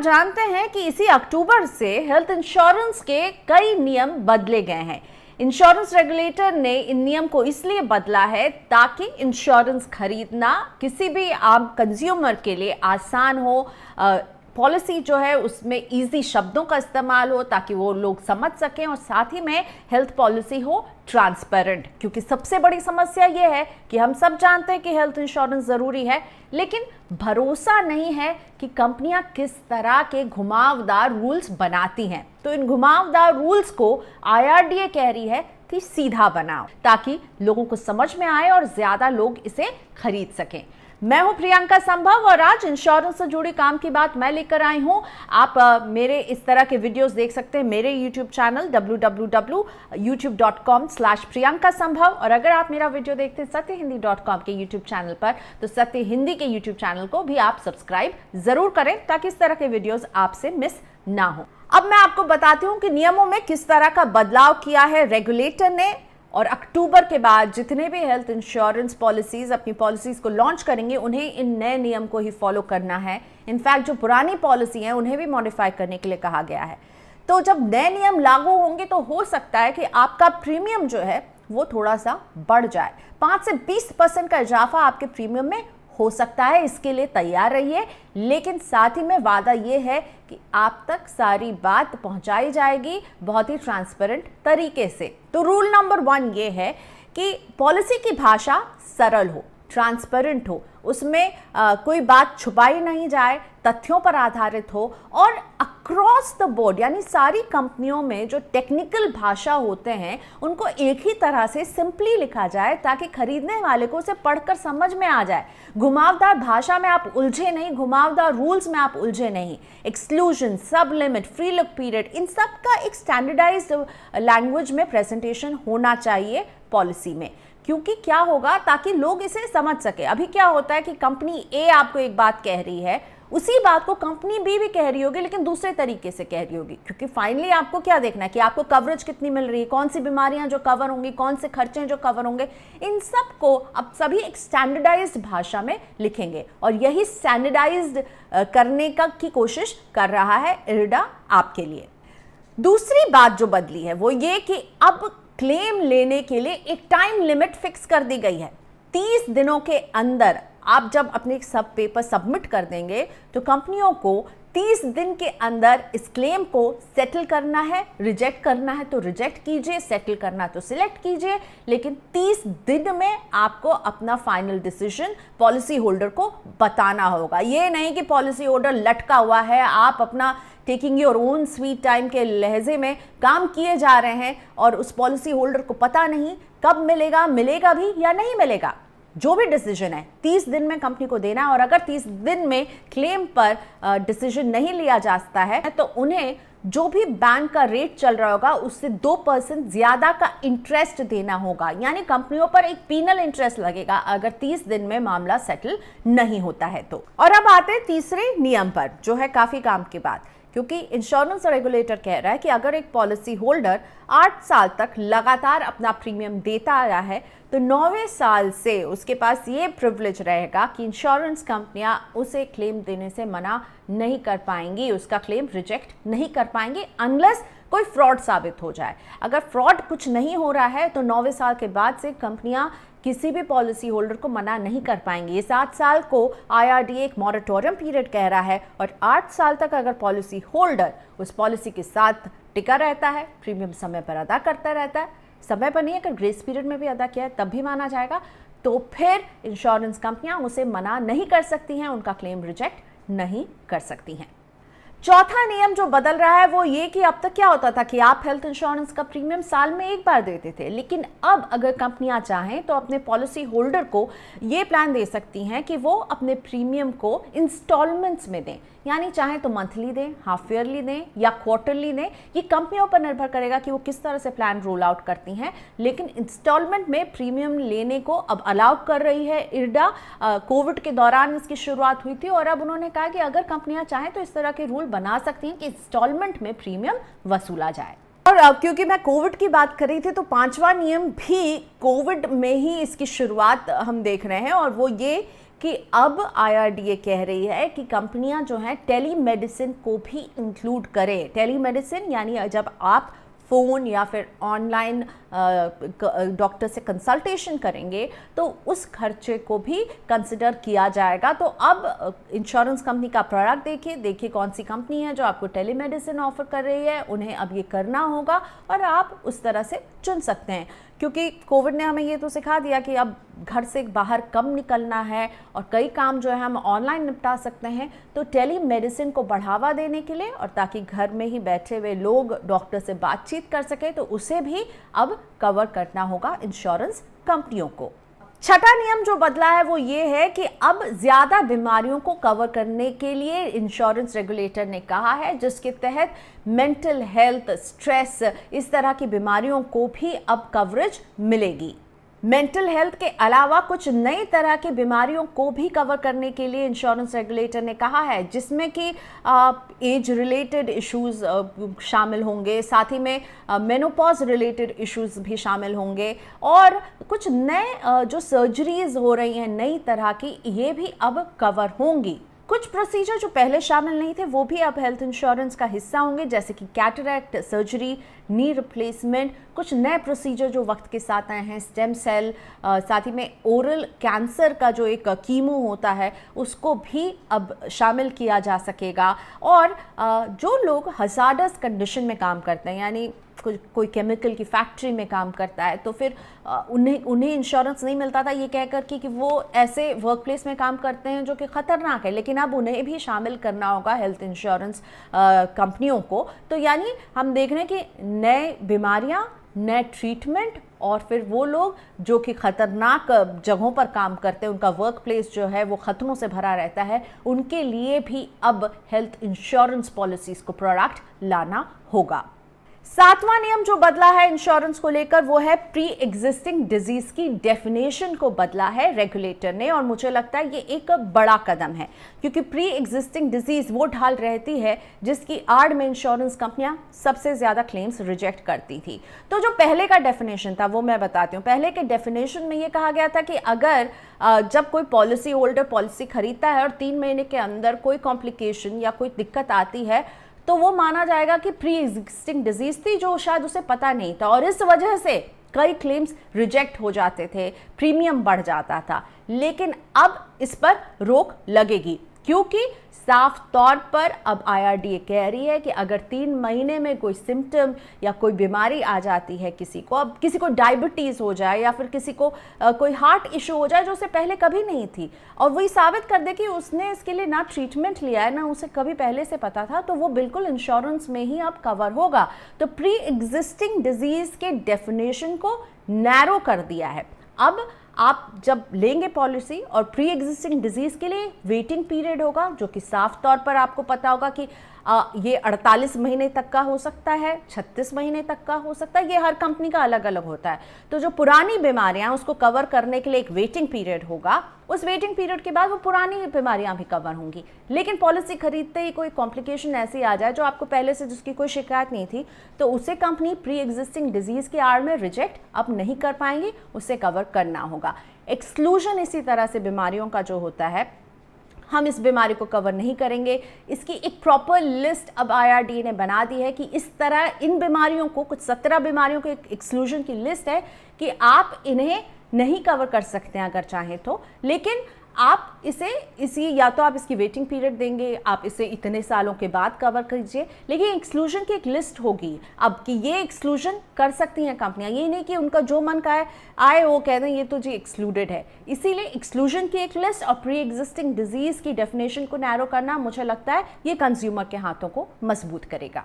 जानते हैं कि इसी अक्टूबर से हेल्थ इंश्योरेंस के कई नियम बदले गए हैं। इंश्योरेंस रेगुलेटर ने इन नियम को इसलिए बदला है ताकि इंश्योरेंस खरीदना किसी भी आम कंज्यूमर के लिए आसान हो, पॉलिसी जो है उसमें इजी शब्दों का इस्तेमाल हो ताकि वो लोग समझ सकें, और साथ ही में हेल्थ पॉलिसी हो ट्रांसपेरेंट। क्योंकि सबसे बड़ी समस्या ये है कि हम सब जानते हैं कि हेल्थ इंश्योरेंस ज़रूरी है, लेकिन भरोसा नहीं है कि कंपनियां किस तरह के घुमावदार रूल्स बनाती हैं। तो इन घुमावदार रूल्स को IRDA कह रही है कि सीधा बनाओ ताकि लोगों को समझ में आए और ज़्यादा लोग इसे खरीद सकें। मैं हूं प्रियंका संभव और आज इंश्योरेंस से जुड़ी काम की बात मैं लेकर आई हूं। आप मेरे इस तरह के वीडियोस देख सकते हैं मेरे YouTube चैनल www.youtube.com/priyankaSambhav, और अगर आप मेरा वीडियो देखते हैं satyhindi.com के YouTube चैनल पर तो सत्य हिंदी के YouTube चैनल को भी आप सब्सक्राइब जरूर करें ताकि इस तरह के वीडियोस आपसे मिस ना हो। अब मैं आपको बताती हूँ कि नियमों में किस तरह का बदलाव किया है रेगुलेटर ने, और अक्टूबर के बाद जितने भी हेल्थ इंश्योरेंस पॉलिसीज अपनी पॉलिसीज को लॉन्च करेंगे उन्हें इन नए नियम को ही फॉलो करना है। इनफैक्ट जो पुरानी पॉलिसी है उन्हें भी मॉडिफाई करने के लिए कहा गया है। तो जब नए नियम लागू होंगे तो हो सकता है कि आपका प्रीमियम जो है वो थोड़ा सा बढ़ जाए। 5 से 20% का इजाफा आपके प्रीमियम में हो सकता है, इसके लिए तैयार रहिए। लेकिन साथ ही में वादा ये है कि आप तक सारी बात पहुंचाई जाएगी बहुत ही ट्रांसपेरेंट तरीके से। तो रूल नंबर 1 ये है कि पॉलिसी की भाषा सरल हो, ट्रांसपेरेंट हो, उसमें कोई बात छुपाई नहीं जाए, तथ्यों पर आधारित हो, और अक्रॉस द बोर्ड यानी सारी कंपनियों में जो टेक्निकल भाषा होते हैं उनको एक ही तरह से सिंपली लिखा जाए ताकि खरीदने वाले को उसे पढ़कर समझ में आ जाए। घुमावदार भाषा में आप उलझे नहीं, घुमावदार रूल्स में आप उलझे नहीं। एक्सक्लूजन, सब लिमिट, फ्री लुक पीरियड, इन सब का एक स्टैंडर्डाइज्ड लैंग्वेज में प्रेजेंटेशन होना चाहिए पॉलिसी में। क्योंकि क्या होगा, ताकि लोग इसे समझ सके। अभी क्या होता है कि कंपनी ए आपको एक बात कह रही है, उसी बात को कंपनी बी भी कह रही होगी लेकिन दूसरे तरीके से कह रही होगी। क्योंकि फाइनली आपको क्या देखना है कि आपको कवरेज कितनी मिल रही है, कौन सी बीमारियां जो कवर होंगी, कौन से खर्चे जो कवर होंगे, इन सब को अब सभी एक स्टैंडर्डाइज्ड भाषा में लिखेंगे। और यही स्टैंडर्डाइज्ड करने की कोशिश कर रहा है IRDA आपके लिए। दूसरी बात जो बदली है वो ये कि अब क्लेम लेने के लिए एक टाइम लिमिट फिक्स कर दी गई है। 30 दिनों के अंदर आप जब अपने सब पेपर सबमिट कर देंगे तो कंपनियों को 30 दिन के अंदर इस क्लेम को सेटल करना है। रिजेक्ट करना है तो रिजेक्ट कीजिए, सेटल करना है तो सिलेक्ट कीजिए, लेकिन 30 दिन में आपको अपना फाइनल डिसीजन पॉलिसी होल्डर को बताना होगा। ये नहीं कि पॉलिसी होल्डर लटका हुआ है, आप अपना taking your own sweet time के लहजे में काम किए जा रहे हैं और उस पॉलिसी होल्डर को पता नहीं कब मिलेगा, मिलेगा भी या नहीं मिलेगा। जो भी डिसीजन है 30 दिन में कंपनी को देना है, और अगर 30 दिन में क्लेम पर डिसीजन नहीं लिया जाता है तो उन्हें जो भी बैंक का रेट चल रहा होगा उससे 2% ज्यादा का इंटरेस्ट देना होगा। यानी कंपनियों पर एक पीनल इंटरेस्ट लगेगा अगर 30 दिन में मामला सेटल नहीं होता है तो। और अब आते हैं तीसरे नियम पर, जो है काफी काम की बात। क्योंकि इंश्योरेंस रेगुलेटर कह रहा है कि अगर एक पॉलिसी होल्डर 8 साल तक लगातार अपना प्रीमियम देता आया है तो 9वें साल से उसके पास ये प्रिविलेज रहेगा कि इंश्योरेंस कंपनियां उसे क्लेम देने से मना नहीं कर पाएंगी, उसका क्लेम रिजेक्ट नहीं कर पाएंगी अनलेस कोई फ्रॉड साबित हो जाए। अगर फ्रॉड कुछ नहीं हो रहा है तो 9वें साल के बाद से कंपनियां किसी भी पॉलिसी होल्डर को मना नहीं कर पाएंगे। ये 7 साल को IRDA एक मॉरेटोरियम पीरियड कह रहा है, और 8 साल तक अगर पॉलिसी होल्डर उस पॉलिसी के साथ टिका रहता है, प्रीमियम समय पर अदा करता रहता है, समय पर नहीं अगर ग्रेस पीरियड में भी अदा किया है तब भी माना जाएगा, तो फिर इंश्योरेंस कंपनियां उसे मना नहीं कर सकती हैं, उनका क्लेम रिजेक्ट नहीं कर सकती हैं। चौथा नियम जो बदल रहा है वो ये कि अब तक क्या होता था कि आप हेल्थ इंश्योरेंस का प्रीमियम साल में एक बार देते थे, लेकिन अब अगर कंपनियां चाहें तो अपने पॉलिसी होल्डर को ये प्लान दे सकती हैं कि वो अपने प्रीमियम को इंस्टॉलमेंट्स में दें। यानी चाहे तो मंथली दें, हाफ ईयरली दें या क्वार्टरली दें, ये कंपनियों पर निर्भर करेगा कि वो किस तरह से प्लान रोल आउट करती हैं। लेकिन इंस्टॉलमेंट में प्रीमियम लेने को अब अलाउ कर रही है IRDA। कोविड के दौरान इसकी शुरुआत हुई थी और अब उन्होंने कहा कि अगर कंपनियां चाहें तो इस तरह के रूल बना सकती हैं कि इंस्टॉलमेंट में प्रीमियम वसूला जाए। और क्योंकि मैं कोविड की बात कर रही थी तो 5वां नियम भी कोविड में ही इसकी शुरुआत हम देख रहे हैं, और वो ये कि अब IRDA कह रही है कि कंपनियां जो हैं टेलीमेडिसिन को भी इंक्लूड करें। टेलीमेडिसिन यानी जब आप फ़ोन या फिर ऑनलाइन डॉक्टर से कंसल्टेशन करेंगे तो उस खर्चे को भी कंसिडर किया जाएगा। तो अब इंश्योरेंस कंपनी का प्रोडक्ट देखिए कौन सी कंपनी है जो आपको टेलीमेडिसिन ऑफर कर रही है, उन्हें अब ये करना होगा और आप उस तरह से चुन सकते हैं, क्योंकि कोविड ने हमें ये तो सिखा दिया कि अब घर से बाहर कम निकलना है और कई काम जो है हम ऑनलाइन निपटा सकते हैं। तो टेलीमेडिसिन को बढ़ावा देने के लिए और ताकि घर में ही बैठे हुए लोग डॉक्टर से बातचीत कर सके, तो उसे भी अब कवर करना होगा इंश्योरेंस कंपनियों को। छठा नियम जो बदला है वो ये है कि अब ज्यादा बीमारियों को कवर करने के लिए इंश्योरेंस रेगुलेटर ने कहा है, जिसके तहत मेंटल हेल्थ, स्ट्रेस, इस तरह की बीमारियों को भी अब कवरेज मिलेगी। मेंटल हेल्थ के अलावा कुछ नई तरह की बीमारियों को भी कवर करने के लिए इंश्योरेंस रेगुलेटर ने कहा है, जिसमें कि एज रिलेटेड इश्यूज शामिल होंगे, साथ ही में मेनोपॉज रिलेटेड इश्यूज भी शामिल होंगे और कुछ नए जो सर्जरीज हो रही हैं नई तरह की, ये भी अब कवर होंगी। कुछ प्रोसीजर जो पहले शामिल नहीं थे वो भी अब हेल्थ इंश्योरेंस का हिस्सा होंगे, जैसे कि कैटरैक्ट सर्जरी, नी रिप्लेसमेंट, कुछ नए प्रोसीजर जो वक्त के साथ आए हैं, स्टेम सेल, साथ ही में ओरल कैंसर का जो एक कीमो होता है उसको भी अब शामिल किया जा सकेगा। और जो लोग हजार्डस कंडीशन में काम करते हैं, यानी कोई केमिकल की फैक्ट्री में काम करता है, तो फिर उन्हें इंश्योरेंस नहीं मिलता था ये कहकर कि वो ऐसे वर्क प्लेस में काम करते हैं जो कि ख़तरनाक है, लेकिन अब उन्हें भी शामिल करना होगा हेल्थ इंश्योरेंस कंपनियों को। तो यानी हम देख रहे हैं कि नए बीमारियां, नए ट्रीटमेंट और फिर वो लोग जो कि ख़तरनाक जगहों पर काम करते हैं, उनका वर्क प्लेस जो है वो ख़तरों से भरा रहता है, उनके लिए भी अब हेल्थ इंश्योरेंस पॉलिसीज़ को प्रोडक्ट लाना होगा। सातवां नियम जो बदला है इंश्योरेंस को लेकर वो है प्री एग्जिस्टिंग डिजीज की डेफिनेशन को बदला है रेगुलेटर ने, और मुझे लगता है ये एक बड़ा कदम है, क्योंकि प्री एग्जिस्टिंग डिजीज वो ढाल रहती है जिसकी आड़ में इंश्योरेंस कंपनियां सबसे ज्यादा क्लेम्स रिजेक्ट करती थी। तो जो पहले का डेफिनेशन था वो मैं बताती हूँ। पहले के डेफिनेशन में ये कहा गया था कि अगर जब कोई पॉलिसी होल्डर पॉलिसी खरीदता है और 3 महीने के अंदर कोई कॉम्प्लिकेशन या कोई दिक्कत आती है तो वो माना जाएगा कि प्री एग्जिस्टिंग डिजीज थी जो शायद उसे पता नहीं था, और इस वजह से कई क्लेम्स रिजेक्ट हो जाते थे, प्रीमियम बढ़ जाता था। लेकिन अब इस पर रोक लगेगी, क्योंकि साफ तौर पर अब IRDA कह रही है कि अगर 3 महीने में कोई सिम्टम या कोई बीमारी आ जाती है किसी को, अब किसी को डायबिटीज़ हो जाए या फिर किसी को कोई हार्ट इशू हो जाए जो उसे पहले कभी नहीं थी, और वही साबित कर दे कि उसने इसके लिए ना ट्रीटमेंट लिया है ना उसे कभी पहले से पता था, तो वो बिल्कुल इंश्योरेंस में ही अब कवर होगा। तो प्री एग्जिस्टिंग डिजीज के डेफिनेशन को नैरो कर दिया है। अब आप जब लेंगे पॉलिसी और प्री एग्जिस्टिंग डिजीज के लिए वेटिंग पीरियड होगा, जो कि साफ तौर पर आपको पता होगा कि ये 48 महीने तक का हो सकता है, 36 महीने तक का हो सकता है, ये हर कंपनी का अलग अलग होता है। तो जो पुरानी बीमारियां उसको कवर करने के लिए एक वेटिंग पीरियड होगा, उस वेटिंग पीरियड के बाद वो पुरानी बीमारियां भी कवर होंगी। लेकिन पॉलिसी खरीदते ही कोई कॉम्प्लिकेशन ऐसी आ जाए जो आपको पहले से जिसकी कोई शिकायत नहीं थी, तो उसे कंपनी प्री एग्जिस्टिंग डिजीज के आड़ में रिजेक्ट अब नहीं कर पाएंगी, उसे कवर करना होगा। एक्सक्लूजन इसी तरह से बीमारियों का जो होता है, हम इस बीमारी को कवर नहीं करेंगे, इसकी एक प्रॉपर लिस्ट अब IRDA ने बना दी है कि इस तरह इन बीमारियों को, कुछ 17 बीमारियों के एक्सक्लूजन की लिस्ट है कि आप इन्हें नहीं कवर कर सकते हैं अगर चाहें तो, लेकिन आप इसी या तो आप इसकी वेटिंग पीरियड देंगे, आप इसे इतने सालों के बाद कवर कीजिए, लेकिन एक्सक्लूजन की एक लिस्ट होगी अब कि ये एक्सक्लूजन कर सकती हैं कंपनियां, ये नहीं कि उनका जो मन का आए वो कह दें ये तो जी एक्सक्लूडेड है। इसीलिए एक्सक्लूजन की एक लिस्ट और प्री एग्जिस्टिंग डिजीज की डेफिनेशन को नैरो करना, मुझे लगता है ये कंज्यूमर के हाथों को मजबूत करेगा।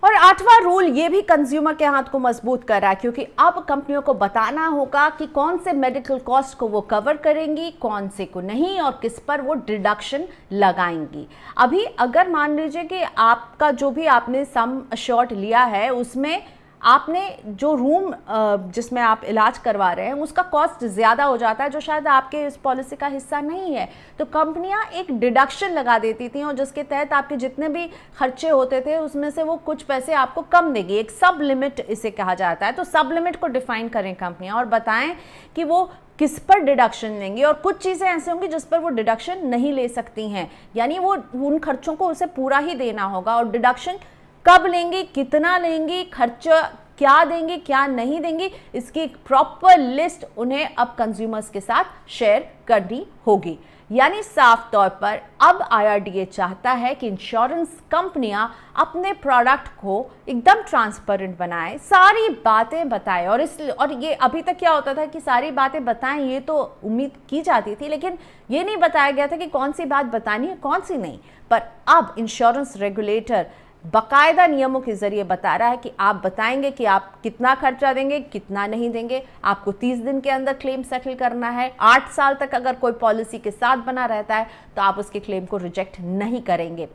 और 8वां रूल ये भी कंज्यूमर के हाथ को मजबूत कर रहा है, क्योंकि अब कंपनियों को बताना होगा कि कौन से मेडिकल कॉस्ट को वो कवर करेंगी, कौन से को नहीं, और किस पर वो डिडक्शन लगाएंगी। अभी अगर मान लीजिए कि आपका जो भी आपने सम अश्योर्ड लिया है उसमें आपने जो रूम जिसमें आप इलाज करवा रहे हैं उसका कॉस्ट ज़्यादा हो जाता है, जो शायद आपके इस पॉलिसी का हिस्सा नहीं है, तो कंपनियां एक डिडक्शन लगा देती थी और जिसके तहत आपके जितने भी खर्चे होते थे उसमें से वो कुछ पैसे आपको कम देगी। एक सब लिमिट इसे कहा जाता है। तो सब लिमिट को डिफाइन करें कंपनियां और बताएं कि वो किस पर डिडक्शन लेंगी, और कुछ चीज़ें ऐसी होंगी जिस पर वो डिडक्शन नहीं ले सकती हैं, यानी वो उन खर्चों को उसे पूरा ही देना होगा। और डिडक्शन कब लेंगी, कितना लेंगी, खर्चा क्या देंगी, क्या नहीं देंगी, इसकी एक प्रॉपर लिस्ट उन्हें अब कंज्यूमर्स के साथ शेयर करनी होगी। यानी साफ तौर पर अब IRDA चाहता है कि इंश्योरेंस कंपनियां अपने प्रोडक्ट को एकदम ट्रांसपेरेंट बनाएं, सारी बातें बताएं। और ये अभी तक क्या होता था कि सारी बातें बताएं, ये तो उम्मीद की जाती थी, लेकिन ये नहीं बताया गया था कि कौन सी बात बतानी है कौन सी नहीं। पर अब इंश्योरेंस रेगुलेटर बाकायदा नियमों के जरिए बता रहा है कि आप बताएंगे कि आप कितना खर्चा देंगे, कितना नहीं देंगे। आपको 30 दिन के अंदर क्लेम सेटल करना है। 8 साल तक अगर कोई पॉलिसी के साथ बना रहता है तो आप उसके क्लेम को रिजेक्ट नहीं करेंगे।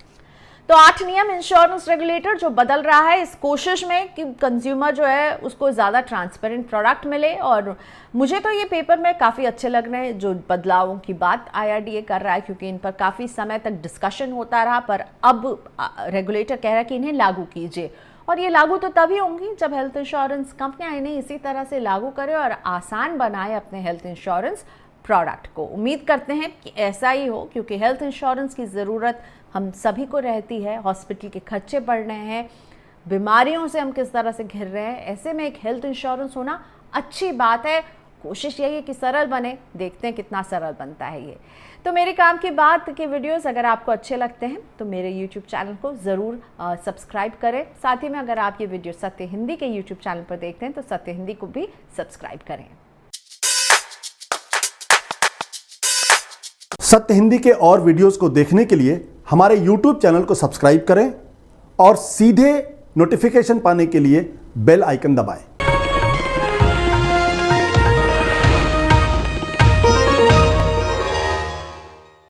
तो 8 नियम इंश्योरेंस रेगुलेटर जो बदल रहा है इस कोशिश में कि कंज्यूमर जो है उसको ज़्यादा ट्रांसपेरेंट प्रोडक्ट मिले। और मुझे तो ये पेपर में काफ़ी अच्छे लग रहे हैं जो बदलावों की बात IRDA कर रहा है, क्योंकि इन पर काफ़ी समय तक डिस्कशन होता रहा, पर अब रेगुलेटर कह रहा है कि इन्हें लागू कीजिए। और ये लागू तो तभी होंगी जब हेल्थ इंश्योरेंस कंपनियां इन्हें इसी तरह से लागू करें और आसान बनाए अपने हेल्थ इंश्योरेंस प्रोडक्ट को। उम्मीद करते हैं कि ऐसा ही हो, क्योंकि हेल्थ इंश्योरेंस की ज़रूरत हम सभी को रहती है। हॉस्पिटल के खर्चे बढ़ रहे हैं, बीमारियों से हम किस तरह से घिर रहे हैं, ऐसे में एक हेल्थ इंश्योरेंस होना अच्छी बात है। कोशिश यही है कि सरल बने, देखते हैं कितना सरल बनता है ये। तो मेरे काम की बात के वीडियोस अगर आपको अच्छे लगते हैं तो मेरे YouTube चैनल को ज़रूर सब्सक्राइब करें। साथ ही में अगर आप ये वीडियो सत्य हिंदी के YouTube चैनल पर देखते हैं तो सत्य हिंदी को भी सब्सक्राइब करें। सत्य हिंदी के और वीडियोस को देखने के लिए हमारे YouTube चैनल को सब्सक्राइब करें और सीधे नोटिफिकेशन पाने के लिए बेल आइकन दबाएं।